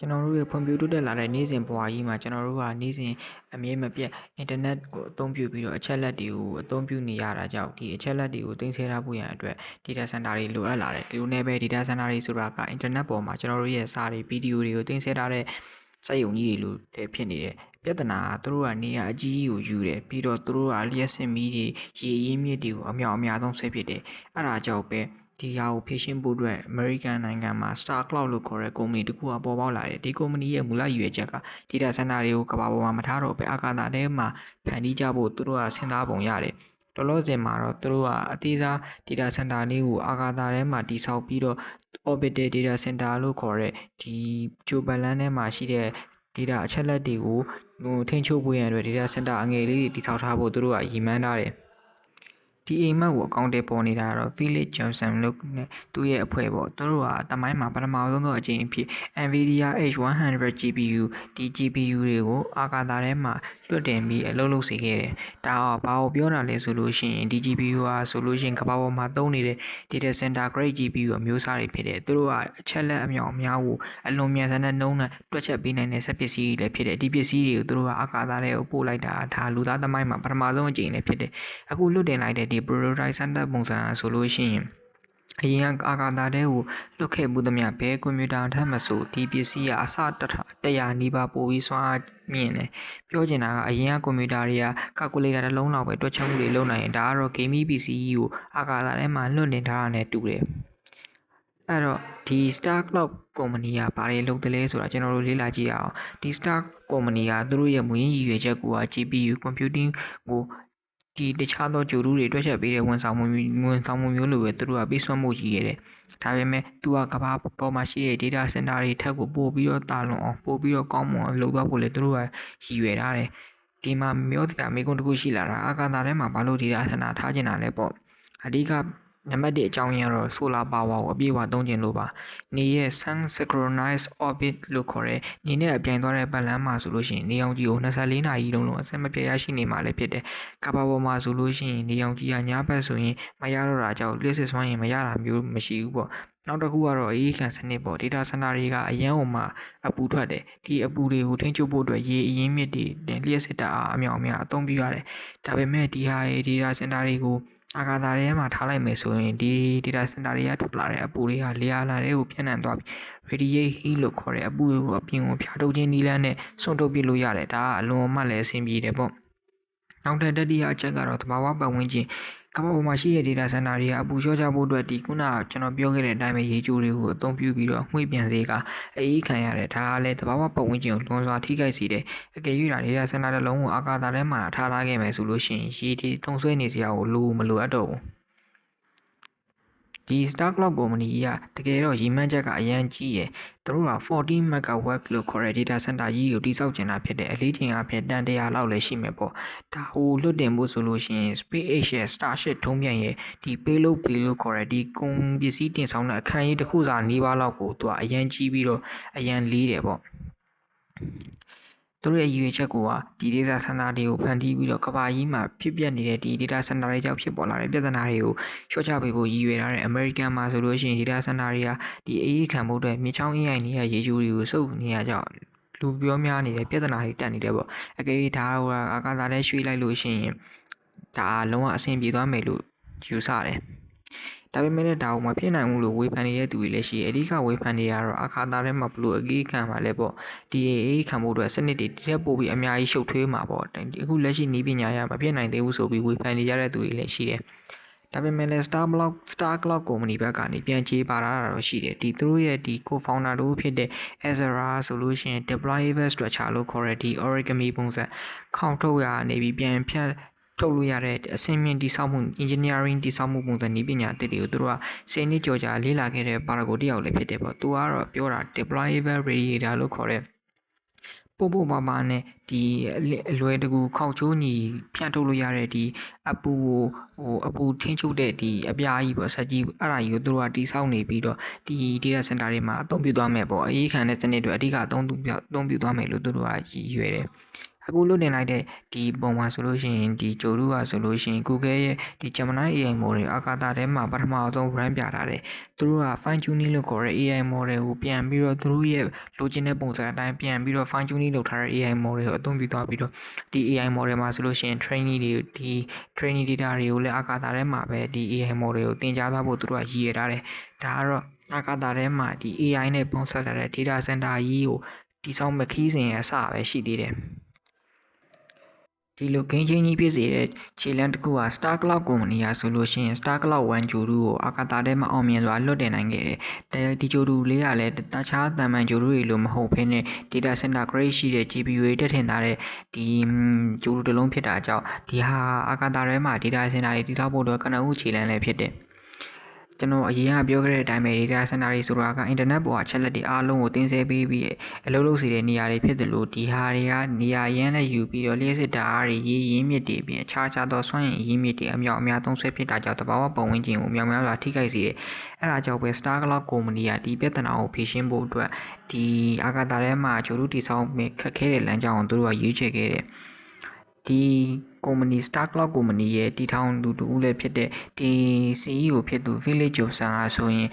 ကျွန်တော်တို့ရဲ့ဖွံ့ဖြိုးတိုးတက်လာတဲ့နေ့စဉ်ဘဝကြီးမှာကျွန်တော်တို့ကနေ့စဉ်အမြဲမပြတ်အင်တာနက်ကိုအသုံးပြုပြီးတော့အချက်လက်တွေကိုအသုံးပြုနေရတာကြောင့်ဒီအချက်လက်တွေကိုသိမ်းဆည်းထားဖို့ရန်အတွက် data center တွေလိုအပ်လာတယ်ဒီလိုနဲ့ပဲ data center တွေဆိုတာကအင်တာနက်ပေါ်မှာကျွန်တော်တို့ရဲ့စာတွေဗီဒီယိုတွေကိုသိမ်းဆည်းထားတဲ့စက်ရုံကြီးတွေလိုလည်းဖြစ်နေတယ်ပြဿနာကသူတို့ကနေရာအကြီးကြီးကိုယူတယ်ပြီးတော့သူတို့ကလျှက်စစ်မီးတွေရေအရင်းမြစ်တွေကိုအမြောက်အများဆုံးဆက်ဖြစ်တယ်အဲ့ဒါကြောင့်ပဲဒီဟာကိုဖြည့်ရှင်းဖို့အတွက် American နိုင်ငံမှာ Star Cloud လို့ခေါ်တဲ့ကုမ္ပဏီတစ်ခုကပေါ်ပေါက်လာတယ်ဒီကုမ္ပဏီရဲ့မူလရည်ရွယ်ချက်က data center တွေကိုကမ္ဘာပေါ်မှာမထားတော့ဘဲအာကာသထဲမှာဖန်တီးကြဖို့သူတို့ကစဉ်းစားပုံရတယ်တော်လို့စင်မှာတော့သူတို့ကအသေးစား data center လေးကိုအာကာသထဲမှာတည်ဆောက်ပြီးတော့ orbital data center လို့ခေါ်တဲ့ဒီဂျိုပလန်ထဲမှာရှိတဲ့ data အချက်လက်တွေကိုထိန်းချုပ်ဖို့ရန်အတွက် data center အငယ်လေးတွေတည်ဆောက်ထားဖို့သူတို့ကရည်မှန်းထားတယ်ဒီအိမ်မက်ကိုအကောင့်တွေပေါ်နေတာတော့ Philip Johnson လို့နဲ့သူ့ရဲ့အဖွဲ့ပေါ့သူတို့ကတမိုင်းမှာပထမဆုံးသောအကြိမ်အဖြစ် Nvidia H100 GPU ဒီ GPU တွေကိုအာကာသထဲမှာလွှတ်တင်ပြီးအလုပ်လုပ်စေခဲ့တယ်။ဒါကဘာကိုပြောတာလဲဆိုလို့ရှိရင်ဒီ GPU ဟာဆိုလို့ရှိရင်ကမ္ဘာပေါ်မှာသုံးနေတဲ့ data center grade GPU အမျိုးအစားတွေဖြစ်တယ်။သူတို့ကအချက်လက်အမြောက်အများကိုအလွန်မြန်ဆန်တဲ့နှုန်းနဲ့တွက်ချက်ပေးနိုင်တဲ့စက်ပစ္စည်းတွေလည်းဖြစ်တယ်။ဒီပစ္စည်းတွေကိုသူတို့ကအာကာသထဲကိုပို့လိုက်တာဒါလူသားသမိုင်းမှာပထမဆုံးအကြိမ်လည်းဖြစ်တယ်။အခုလွှတ်တင်လိုက်တဲ့ဒီ prototype စမ်းသပ်ပုံစံဆိုလို့ရှိရင်အရင်ကအာကာသထဲကိုလွတ်ခဲ့မှုသမျှဘဲကွန်ပျူတာထက်မဆိုဒီပစ္စည်းကအစ100နီးပါးပိုပြီးစွမ်းအားမြင့်တယ်ပြောချင်တာကအရင်ကကွန်ပျူတာတွေကကာလ်ကူလေတာတစ်လုံးလောက်ပဲတွက်ချက်မှုတွေလုပ်နိုင်ရင်ဒါကတော့ gaming PC ကြီးကိုအာကာသထဲမှာလွှတ်တင်ထားတာနဲ့တူတယ်အဲ့တော့ဒီ Star Cloud ကုမ္ပဏီကဘာတွေလုပ်တယ်လဲဆိုတာကျွန်တော်တို့လေ့လာကြည့်ရအောင်ဒီ Star ကုမ္ပဏီကသူတို့ရဲ့မူရင်းရည်ရွယ်ချက်က GPU computing ကိုဒီတခြားသောဂျိုရူတွေတွက်ချက်ပေးတဲ့ဝန်ဆောင်မှုမျိုးလိုပဲသူတို့ကပေးစွမ်းမှုကြီးရတယ်။ဒါပေမဲ့သူကကမ္ဘာပေါ်မှာရှိတဲ့ data center တွေထက်ကိုပို့ပြီးတော့တာလွန်အောင်ပို့ပြီးတော့ကောင်းမွန်အောင်လုပ်သွားဖို့လေသူတို့ကရည်ရွယ်ထားတယ်။ဒီမှာမျိုးတရားမေးခွန်းတစ်ခုရှိလာတာအာကာသထဲမှာဘာလို့ data center ထားကျင်တာလဲပေါ့။အဓိကနံပါတ်1အကြောင်းရင်းကတော့ solar power ကိုအပြည့်အဝသုံးကျင်လို့ပါ။နေရဲ့ sun synchronized orbit လို့ခေါ်တဲ့နေနဲ့အပြိုင်သွားတဲ့ပတ်လမ်းမှာဆိုလို့ရှိရင်နေအောင်ကြီးကို24နာရီလုံးအဆက်မပြတ်ရရှိနေမှာလည်းဖြစ်တယ်။ကမ္ဘာပေါ်မှာဆိုလို့ရှိရင်နေအောင်ကြီးကညဘက်ဆိုရင်မရတော့တာကြောင့်လျှက်စစ်စွမ်းရင်မရတာမျိုးမရှိဘူးပေါ့။နောက်တစ်ခုကတော့အေးခံစနစ်ပေါ့ data center တွေကအရန်ဟိုမှာအပူထွက်တယ်ဒီအပူတွေကိုထိန်းချုပ်ဖို့အတွက်ရေအရင်းမြစ်တွေလျှက်စစ်တာအမြောက်အများအသုံးပြုရတယ်။ဒါပေမဲ့ဒီဟာရဲ့ data center တွေကိုအာကာသထဲမှာထားလိုက်မယ်ဆိုရင်ဒီ data center တွေကထွက်လာတဲ့အပူတွေကလေယာလာတွေကိုပြန့်နှံ့သွားပြီး radiate heat လို့ခေါ်တဲ့အပူတွေကိုအပြင်ကိုဖြာထုတ်ခြင်းနည်းလမ်းနဲ့ဆွန့်ထုတ်ပစ်လို့ရတယ်ဒါကအလွန်မှလည်းအဆင်ပြေတယ်ပေါ့နောက်တဲ့တတိယအချက်ကတော့သဘာဝပတ်ဝန်းကျင်ကမ္ဘာပေါ်မှာရှိတဲ့ data center တွေကအပူလျှော့ချဖို့အတွက်ဒီခုနကကျွန်တော်ပြောခဲ့တဲ့အတိုင်းပဲရေချိုးတွေကိုအသုံးပြုပြီးတော့မှွေပြန်စေကအေးခံရတယ်ဒါကလည်းသဘာဝပတ်ဝန်းကျင်ကိုလွန်စွာထိခိုက်စေတယ်အကယ်၍ဒါ data center တစ်လုံးကိုအာကာသထဲမှာထားထားခဲ့မယ်ဆိုလို့ရှိရင်ရေတွေထုံဆွဲနေစရာကိုမလိုအပ်တော့ဘူးဒီ Star Cloud ကုမ္ပဏီကတကယ်တော့ရည်မှန်းချက်ကအရန်ကြီးတယ်သူတို့က40 megawatt လို့ခေါ်တဲ့ data center ကြီးကိုတိစောက်ကျင်တာဖြစ်တယ်အလေးချိန်အဖြစ်တန်100လောက်လည်းရှိမယ်ပေါ့ဒါဟိုလွတ်တင်ဖို့ဆိုလို့ရှိရင် SpaceX ရဲ့ Starship ထုံးပြန်ရဲ့ဒီ payload လို့ခေါ်တဲ့ဒီကုန်ပစ္စည်းတင်ဆောင်တဲ့အခန်းကြီးတစ်ခုစာနီးပါးလောက်ကိုသူကအရန်ကြီးပြီးတော့အရန်လေးတယ်ပေါ့သူတို့ရဲ့ရည်ရွယ်ချက်ကဒီ data center တွေကိုဖန်တီးပြီးတော့ကမ္ဘာကြီးမှာဖြစ်ပျက်နေတဲ့ဒီ data center တွေကြောင့်ဖြစ်ပေါ်လာတဲ့ပြဿနာတွေကိုလျှော့ချပေးဖို့ရည်ရွယ်ထားတဲ့ American မှာဆိုလို့ရှိရင် data center တွေကဒီအေးခံမှုတွေမြေချောင်း AI နေရရေချိုးတွေကိုစုပ်နေရကြောင်းလူပြောများနေတဲ့ပြဿနာတွေတက်နေတယ်ပေါ့အကယ်၍ဒါကအာကာသထဲရွှေ့လိုက်လို့ရှိရင်ဒါလုံးဝအဆင်ပြေသွားမယ်လို့ယူဆတယ်ဒါပေမဲ့လည်းဒါကိုမဖြစ်နိုင်ဘူးလို့ဝေဖန်နေတဲ့သူတွေလည်းရှိတယ်အဓိကဝေဖန်နေရတော့အာကာသထဲမှာဘလို့အကြီးခံပါလဲပေါ့ဒီအေးခံမှုအတွက်စနစ်တွေတစ်ချက်ပို့ပြီးအများကြီးရှုပ်ထွေးမှာပေါ့အခုလက်ရှိနည်းပညာရမဖြစ်နိုင်သေးဘူးဆိုပြီးဝေဖန်နေကြတဲ့သူတွေလည်းရှိတယ်ဒါပေမဲ့လည်း Star Cloud ကုမ္ပဏီဘက်ကနေပြန်ကြေးပါတာတော့ရှိတယ်ဒီသူတို့ရဲ့ဒီ co-founder တို့ဖြစ်တဲ့ Ezra ဆိုလို့ရှိရင် deployable structure လို့ခေါ်တဲ့ဒီ origami ပုံစံခေါင်းထုတ်ရနေပြီးပြန်ဖြတ်ထုတ်လို့ရတဲ့အဆင့်မြင့်တိဆောက်မှု engineering တိဆောက်မှုပုံစံနည်းပညာအသစ်တွေကိုသူတို့က10နှစ်ကျော်ကြာလေ့လာခဲ့တဲ့ပါရဂိုတယောက်လည်းဖြစ်တယ်ပေါ့သူကတော့ပြောတာ deployable radiator လို့ခေါ်တဲ့ပို့ပါနဲ့ဒီအလွယ်တကူခောက်ချိုးညီဖြန့်ထုတ်လို့ရတဲ့ဒီအပူကိုအပူထင်းချုပ်တဲ့ဒီအပြားကြီးပေါ့ဆက်ကြီးအဲ့ဒါကြီးကိုသူတို့ကတိဆောက်နေပြီးတော့ဒီ data center တွေမှာအသုံးပြုသွားမယ်ပေါ့အေးခံတဲ့စနစ်တွေအဓိကအသုံးပြုသွားမယ်လို့သူတို့ကရည်ရွယ်တယ် အခုလွတ်တင်လိုက်တဲ့ဒီပုံမှာဆိုလို့ရှိရင်ဒီဂျိုရူကဆိုလို့ရှိရင် Google ရဲ့ဒီ Gemini AI model အာကာသထဲမှာပထမဆုံး run ပြထားတယ်သူတို့က fine tuning လို့ခေါ်တဲ့ AI model ကိုပြန်ပြီးတော့သူတို့ရဲ့လိုချင်တဲ့ပုံစံအတိုင်းပြန်ပြီးတော့ fine tuning လုပ်ထားတဲ့ AI model ကိုအသုံးပြုသွားပြီးတော့ဒီ AI model မှာဆိုလို့ရှိရင် training တွေဒီ training data တွေကိုလည်းအာကာသထဲမှာပဲဒီ AI model ကိုသင်ကြားသွားဖို့သူတို့ကရည်ရွယ်ထားတယ်ဒါကတော့အာကာသထဲမှာဒီ AI နဲ့ပေါင်းစပ်လာတဲ့ data center ကြီးကိုတည်ဆောက်မဲ့ခီးစဉ်ရဲ့အစပဲရှိသေးတယ်ဒီလိုဂိမ်းချင်းကြီးဖြစ်စေတဲ့ခြေလှမ်းတစ်ခုဟာ Star Cloud ကုမ္ပဏီကဆိုလို့ရှိရင် Star Cloud 1 ဂျိုရူကိုအာကာသထဲမှာအောင်မြင်စွာလွတ်တင်နိုင်ခဲ့တယ်။ဒီဂျိုရူလေးကလည်းတခြားတန်မှန်ဂျိုရူတွေလိုမဟုတ်ဘဲနဲ့ data center grade ရှိတဲ့ GPU တွေတက်ထင်ထားတဲ့ဒီဂျိုရူတစ်လုံးဖြစ်တာကြောင့်ဒီဟာအာကာသထဲမှာ data center တွေတည်ဆောက်ဖို့အတွက်ကနဦးခြေလှမ်းလည်းဖြစ်တယ်။ကျွန်တော်အရင်ကပြောခဲ့တဲ့အတိုင်းပဲ data center တွေဆိုတာက internet ပေါ်အချက်လက်တွေအားလုံးကိုတင်ဆက်ပေးပြီးအလုပ်လုပ်စေတဲ့နေရာတွေဖြစ်တယ်လို့ဒီဟာတွေကနေရာရမ်းနဲ့ယူပြီးတော့လျှက်စစ်ဓာတ်အားတွေရေးရင်းမြစ်တွေပြီးအခြားသောစွမ်းအင်ရင်းမြစ်တွေအများသုံးဆွဲဖြစ်တာကြောင့်တဘာဝပတ်ဝန်းကျင်ကိုများစွာထိခိုက်စေတယ်။အဲဒါကြောင့်ပဲ Star Cloud ကုမ္ပဏီကဒီပြဿနာကိုဖြေရှင်းဖို့အတွက်ဒီအာကာသထဲမှာဂျိုရူတည်ဆောက်မဲ့ခက်ခဲတဲ့လမ်းကြောင်းကိုသူတို့ကရွေးချယ်ခဲ့တယ်။ဒီကုမ္ပဏီ Star Cloud ကုမ္ပဏီရဲ့တည်ထောင်သူတူဦးလည်းဖြစ်တဲ့ဒီ CEO ဖြစ်သူ Village Jobson ကဆိုရင်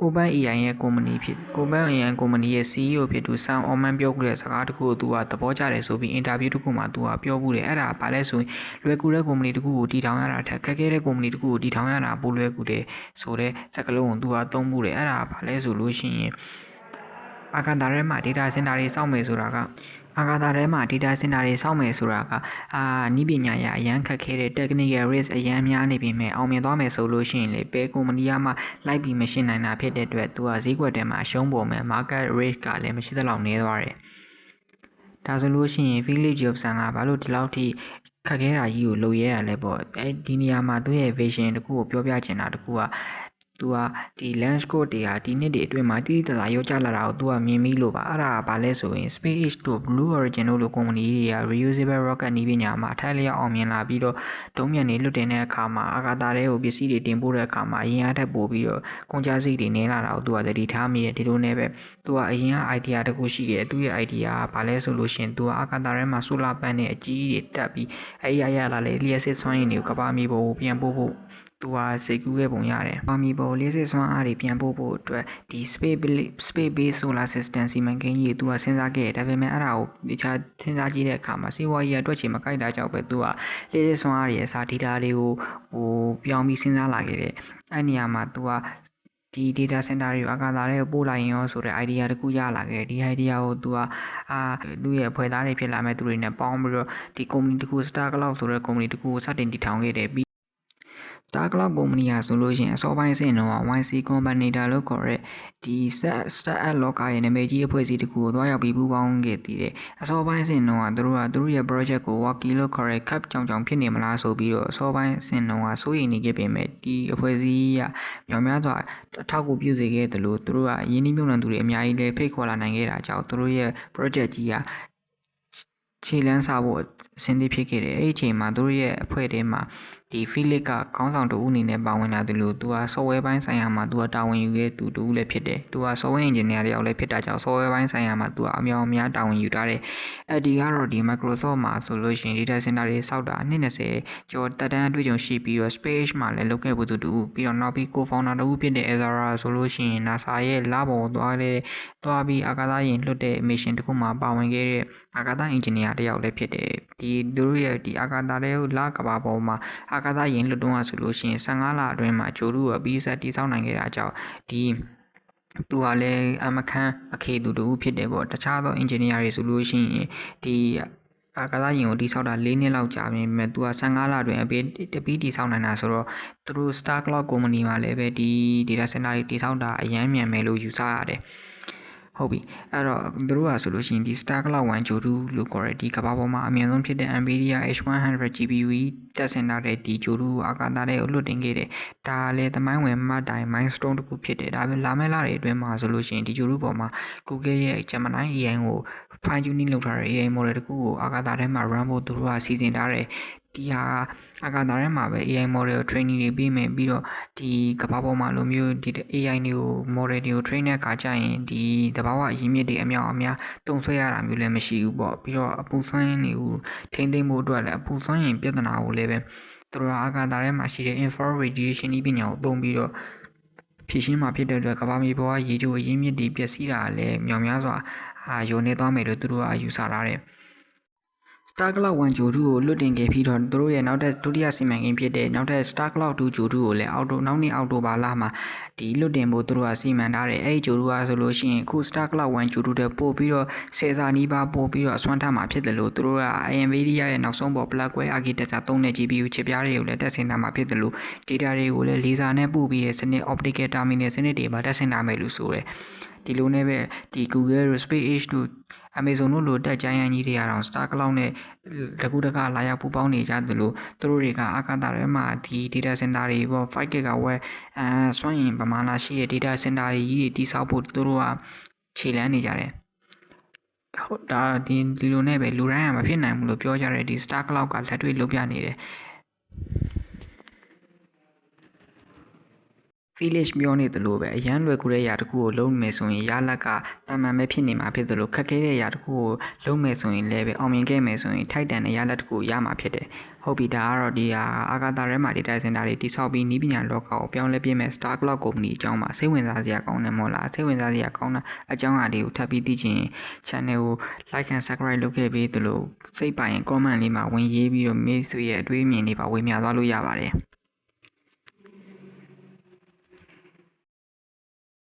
Open AI ရဲ့ကုမ္ပဏီဖြစ် Open AI ကုမ္ပဏီရဲ့ CEO ဖြစ်သူ Sam Altman ပြောခဲ့တဲ့စကားတခုကိုသူကသဘောကျတယ်ဆိုပြီး interview တစ်ခုမှာသူကပြောမှုတယ်အဲ့ဒါဘာလဲဆိုရင်လွယ်ကူတဲ့ကုမ္ပဏီတစ်ခုကိုတည်ထောင်ရတာထက်ခက်ခဲတဲ့ကုမ္ပဏီတစ်ခုကိုတည်ထောင်ရတာပိုလွယ်ကူတယ်ဆိုတဲ့စကားလုံးကိုသူကသုံးမှုတယ်အဲ့ဒါဘာလဲဆိုလို့ရှိရင်အာကာသထဲမှာ data center တွေစောင့်မယ်ဆိုတာကအာကာသထဲမှာ data center တွေစောင့်မယ်ဆိုတာကနည်းပညာရအရန်ခက်ခဲတဲ့ technical risk အရန်များနေပြီမဲ့အောင်မြင်သွားမယ်ဆိုလို့ရှိရင်လေပဲကုမ္ပဏီကမှလိုက်ပြီးမရှင်းနိုင်တာဖြစ်တဲ့အတွက်သူကဈေးကွက်ထဲမှာအရှုံးပေါ်မယ် market risk ကလည်းမရှိသလောက်နည်းသွားတယ်ဒါဆိုလို့ရှိရင် Village Jobson ကဘာလို့ဒီလောက်ထိခက်ခဲတာကြီးကိုလုပ်ရဲရလဲပေါ့ဒီနေရာမှာသူ့ရဲ့ vision တခုကိုပြောပြချင်တာတခုကသူကဒီ launch code တွေဟာဒီနှစ်တွေအတွင်းမှာတိတိကျကျရောကြလာတာကိုသူကမြင်ပြီးလို့ပါအဲ့ဒါကဘာလဲဆိုရင် SpaceX တို့ Blue Origin တို့လိုကုမ္ပဏီတွေက reusable rocket နည်းပညာမှာအထိုက်လျောက်အောင်မြင်လာပြီးတော့ဒုံးပျံတွေလွတ်တင်တဲ့အခါမှာအာကာသထဲကိုပစ္စည်းတွေတင်ပို့တဲ့အခါမှာအရင်အထက်ပို့ပြီးတော့ကုန်ကျစရိတ်တွေနည်းလာတာကိုသူကသတိထားမိတယ်ဒီလိုနဲ့ပဲသူကအရင်က idea တခုရှိခဲ့တယ်သူရဲ့ idea ကဘာလဲဆိုလို့ရှိရင်သူကအာကာသထဲမှာ solar panel အကြီးကြီးတွေတက်ပြီးအဲ့ရလာလေလျှက်စစ်စွမ်းရည်တွေကိုကမ္ဘာမြေပေါ်ကိုပြန်ပို့ဖို့သူဟာစိတ်ကူးခဲ့ပုံရတယ်။ပါမီပေါ်လေးစစ်စွမ်းအားတွေပြန်ပို့ဖို့အတွက်ဒီ space based solar system စီမံကိန်းကြီးသူကစဉ်းစားခဲ့တယ်။ဒါပေမဲ့အဲ့ဒါကိုတခြားစဉ်းစားကြည့်တဲ့အခါမှာစီးပွားရေးအတွက်ချေမကိုက်တာကြောင့်ပဲသူကလေးစစ်စွမ်းအားတွေရဲ့စာ data တွေကိုပြောင်းပြီးစဉ်းစားလာခဲ့တယ်။အဲ့နေရာမှာသူကဒီ data center တွေကိုအာကာသထဲကိုပို့လိုက်ရင်ရောဆိုတဲ့ idea တခုရလာခဲ့ဒီ idea ကိုသူကသူ့ရဲ့အဖွဲ့သားတွေဖြစ်လာမဲ့သူတွေနဲ့ပေါင်းပြီးတော့ဒီ company တခု Star Cloud ဆိုတဲ့ company တခုကိုစတင်တည်ထောင်ခဲ့တယ်Star Cloud ကုမ္ပဏီဟာဆိုလို့ရှိရင်အစောပိုင်းအဆင့်တော့ YC Combinator လို့ခေါ်တဲ့ဒီ Startup လောကရဲ့နာမည်ကြီးအဖွဲ့အစည်းတစ်ခုကိုတွားရောက်ပြီးပူးပေါင်းခဲ့တည်တယ်။အစောပိုင်းအဆင့်တော့သူတို့ရဲ့ project ကို Wacky လို့ခေါ်တဲ့ cap ကြောင်ဖြစ်နေမလားဆိုပြီးတော့အစောပိုင်းအဆင့်တော့စိုးရိမ်နေခဲ့ပေမဲ့ဒီအဖွဲ့အစည်းကမြောင်များစွာအထောက်အကူပြုစေခဲ့တယ်လို့သူတို့ကရင်းနှီးမြှုပ်နှံသူတွေအများကြီးလည်းဖိတ်ခေါ်လာနိုင်ခဲ့တာကြောင့်သူတို့ရဲ့ project ကြီးကခြေလန်းစားဖို့အဆင်သင့်ဖြစ်ခဲ့တယ်။အဲ့ဒီအချိန်မှာသူတို့ရဲ့အဖွဲ့ထဲမှာဒီ Philip ကခေါင်းဆောင်တဦးအနေနဲ့ပါဝင်လာတယ်လို့သူက software ပိုင်းဆိုင်ရာမှာသူကတာဝန်ယူခဲ့သူတဦးလည်းဖြစ်တယ်။သူက software engineer တယောက်လည်းဖြစ်တာကြောင့် software ပိုင်းဆိုင်ရာမှာသူကအများတာဝန်ယူထားတယ်။အဲ့ဒီကတော့ဒီ Microsoft မှာဆိုလို့ရှိရင် data center တွေစောက်တာ20ကျော်တက်တန်းအတွေ့အကြုံရှိပြီးတော့ Space မှာလည်းလုပ်ခဲ့ဖို့သူပြီးတော့နောက်ပြီး co-founder တဦးဖြစ်တဲ့ Ezra ဆိုလို့ရှိရင် NASA ရဲ့လပေါ်သွားပြီးအာကာသယာဉ်လွှတ်တဲ့ mission တခုမှာပါဝင်ခဲ့တဲ့အာကာသ engineer တယောက်လည်းဖြစ်တယ်။သူတို့ရဲ့ဒီအာကာသထဲလကဘာပေါ်မှာအာကာသယာဉ်လွတ်တွန်းဆိုလို့ရှိရင်15လအတွင်းမှာဂျိုရူကပြီးဆက်တည်ဆောက်နိုင်ခဲ့တာကြောင့်ဒီသူကလည်းအမခန်းအခေသူတူဖြစ်တယ်ပေါ့တခြားသော engineer တွေဆိုလို့ရှိရင်ဒီအာကာသယာဉ်ကိုတည်ဆောက်တာ4နှစ်လောက်ကြာပြီမြဲသူက15လအတွင်းအပြီးတည်ဆောက်နိုင်တာဆိုတော့သူတို့ Star Cloud ကုမ္ပဏီမှာလည်းပဲဒီ data center တွေတည်ဆောက်တာအရန်မြန်မယ်လို့ယူဆရတယ်ဟုတ်ပြီအဲ့တော့သူတို့ကဆိုလို့ရှိရင်ဒီ Star Cloud 1 ဂျိုရူလို့ခေါ်တဲ့ဒီကမ္ဘာပေါ်မှာအမြန်ဆုံးဖြစ်တဲ့ NVIDIA H100 GPU တက်စင်တာတဲ့ဒီဂျိုရူအာကာသထဲကိုလွတ်တင်ခဲ့တယ်ဒါလည်းသမိုင်းဝင်မှတ်တိုင် milestone တစ်ခုဖြစ်တယ်ဒါပဲလာမယ့်လတွေအတွင်းမှာဆိုလို့ရှိရင်ဒီဂျိုရူပေါ်မှာ Google ရဲ့ Gemini AI ကို fine tuning လုပ်ထားတဲ့ AI model တခုကိုအာကာသထဲမှာ run ဖို့သူတို့ကစီစဉ်ထားတယ် ဒီဟာအာကာသထဲမှာပဲ AI model training တွေပေးမယ်ပြီးတော့ဒီကမ္ဘာပေါ်မှာလိုမျိုးဒီ AI တွေကို model တွေကို train တဲ့အခါကျရင်ဒီသဘာဝအရင်းမြစ်တွေအများတုံ့ဆွဲရတာမျိုးလည်းမရှိဘူးပေါ့ပြီးတော့အပူစွမ်းတွေကိုထိန်းသိမ်းဖို့အတွက်လည်းအပူစွမ်းရင်ပြဿနာကိုလည်းပဲသူတို့အာကာသထဲမှာရှိတဲ့ infrared radiation ပညာကိုသုံးပြီးတော့ဖြည့်ရှင်းမှာဖြစ်တဲ့အတွက်ကမ္ဘာမြေပေါ်ကရေချိုအရင်းမြစ်တွေပျက်စီးတာလည်းမြောင်များစွာယိုနေသွားမယ်လို့သူတို့ကယူဆထားတယ်Star Cloud 1 ဂြိုဟ်တုကိုလွတ်တင်ခဲ့ပြီးတော့သူတို့ရဲ့နောက်ထပ်ဒုတိယစီမံကိန်းဖြစ်တဲ့နောက်ထပ် Star Cloud 2 ဂြိုဟ်တုကိုလည်းနောက်နှစ်အောက်တိုဘာလမှာဒီလွတ်တင်ဖို့သူတို့ကစီမံထားတယ်အဲဒီဂြိုဟ်တုကဆိုလို့ရှိရင်အခု Star Cloud 1 ဂြိုဟ်တုတဲ့ပို့ပြီးတော့10 စာနီးပါးပို့ပြီးတော့အစွမ်းထမှာဖြစ်တယ်လို့သူတို့က NVIDIA ရဲ့နောက်ဆုံးပေါ် Blackwell architecture သုံးတဲ့ GPU ချစ်ပြားတွေကိုလည်းတက်ဆင်ထားမှာဖြစ်တယ်လို့ data တွေကိုလည်းလေဆာနဲ့ပို့ပြီးတဲ့စနစ် optical terminal စနစ်တွေမှာတက်ဆင်ထားမယ်လို့ဆိုတယ်ဒီလိုနဲ့ပဲဒီ Google တို့ SpaceX တို့ Amazon တို့လိုတက်ကြိုင်ရန်ကြီးတွေကတော့ Star Cloud နဲ့တကူတကလာရောက်ပူပေါင်းနေကြသလိုသူတို့တွေကအာကာသထဲမှာဒီ data center တွေပေါ့ 5 gigawatt စွမ်းအင်ပမာဏရှိတဲ့ data center တွေကြီးတိစောက်ဖို့သူတို့ကခြေလှမ်းနေကြတယ်ဟုတ်ဒါဒီလိုနဲ့ပဲလူတိုင်းကမဖြစ်နိုင်ဘူးလို့ပြောကြတယ်ဒီ Star Cloud ကလက်တွေ့လုပ်ပြနေတယ်Village ပြောနေသလိုပဲအရန်လွယ်ကူတဲ့ຢာတစ်ခုကိုလုံးမယ်ဆိုရင်ရလက်ကတာမန်ပဲဖြစ်နေမှာဖြစ်သလိုခက်ခဲတဲ့ຢာတစ်ခုကိုလုံးမယ်ဆိုရင်လည်းပဲအောင်မြင်ခဲ့မယ်ဆိုရင်ထိုက်တန်တဲ့ရလက်တစ်ခုရမှာဖြစ်တယ်ဟုတ်ပြီဒါကတော့ဒီအာကာသထဲမှာ data center တွေတိစောက်ပြီးနည်းပညာလောကကိုပြောင်းလဲပြမဲ့ Star Cloud Company အကြောင်းမှာစိတ်ဝင်စားစရာကောင်းတယ်မို့လားစိတ်ဝင်စားစရာကောင်းတာအကြောင်းအရာတွေကိုထပ်ပြီးသိချင် channel ကို like and subscribe လုပ်ခဲ့ပြီးသလိုစိတ်ပိုင် comment လေးမှာဝင်ရေးပြီးတော့ မိတ်ဆွေရဲ့အတွေးအမြင်တွေပါဝေမျှသွားလို့ရပါတယ်